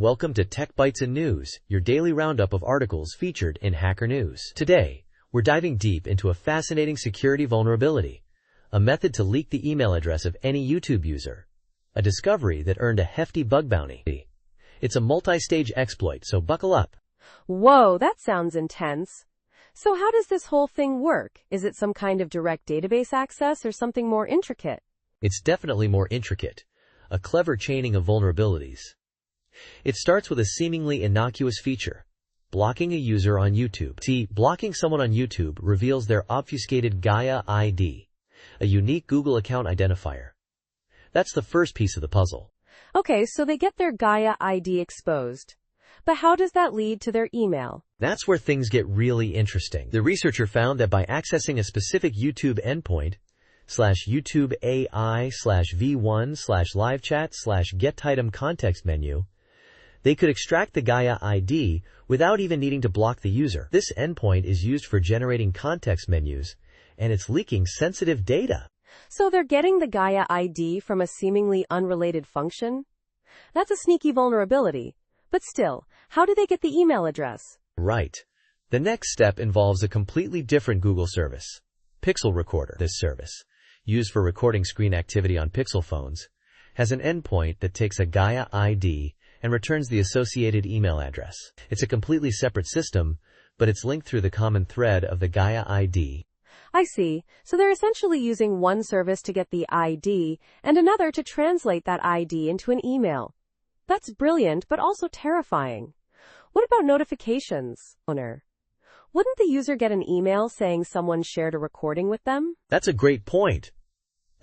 Welcome to Tech Bytes and News, your daily roundup of articles featured in Hacker News. Today, we're diving deep into a fascinating security vulnerability, a method to leak the email address of any YouTube user, a discovery that earned a hefty bug bounty. It's a multi-stage exploit, so buckle up. Whoa, that sounds intense. So how does this whole thing work? Is it some kind of direct database access or something more intricate? It's definitely more intricate, a clever chaining of vulnerabilities. It starts with a seemingly innocuous feature, blocking a user on YouTube. See, blocking someone on YouTube reveals their obfuscated Gaia ID, a unique Google account identifier. That's the first piece of the puzzle. Okay, so they get their Gaia ID exposed. But how does that lead to their email? That's where things get really interesting. The researcher found that by accessing a specific YouTube endpoint, /YouTube AI /V1 /live chat /get item context menu, they could extract the Gaia ID without even needing to block the user. This endpoint is used for generating context menus, and it's leaking sensitive data. So they're getting the Gaia ID from a seemingly unrelated function? That's a sneaky vulnerability. But still, how do they get the email address? Right. The next step involves a completely different Google service, Pixel Recorder. This service, used for recording screen activity on Pixel phones, has an endpoint that takes a Gaia ID and returns the associated email address. It's a completely separate system, but it's linked through the common thread of the Gaia ID. I see. So they're essentially using one service to get the ID and another to translate that ID into an email. That's brilliant, but also terrifying. What about notifications? Wouldn't the user get an email saying someone shared a recording with them? That's a great point.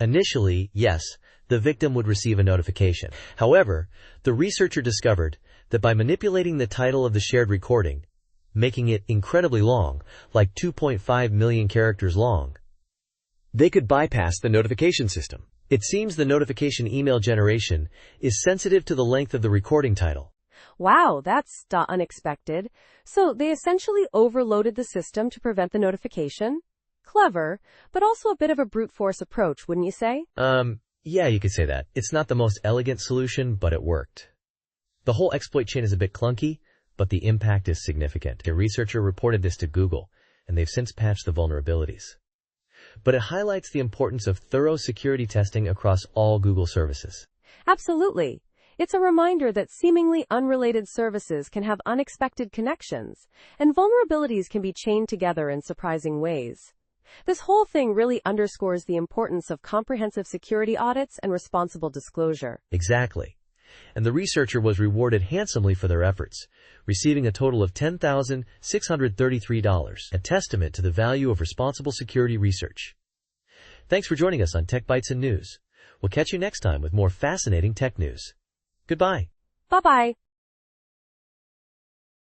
Initially, yes, the victim would receive a notification. However, the researcher discovered that by manipulating the title of the shared recording, making it incredibly long, like 2.5 million characters long, they could bypass the notification system. It seems the notification email generation is sensitive to the length of the recording title. Wow, that's unexpected. So they essentially overloaded the system to prevent the notification? Clever, but also a bit of a brute force approach, wouldn't you say? Yeah, you could say that. It's not the most elegant solution, but it worked. The whole exploit chain is a bit clunky, but the impact is significant. A researcher reported this to Google, and they've since patched the vulnerabilities. But it highlights the importance of thorough security testing across all Google services. Absolutely. It's a reminder that seemingly unrelated services can have unexpected connections, and vulnerabilities can be chained together in surprising ways. This whole thing really underscores the importance of comprehensive security audits and responsible disclosure. Exactly. And the researcher was rewarded handsomely for their efforts, receiving a total of $10,633, a testament to the value of responsible security research. Thanks for joining us on Tech Bytes and News. We'll catch you next time with more fascinating tech news. Goodbye. Bye-bye.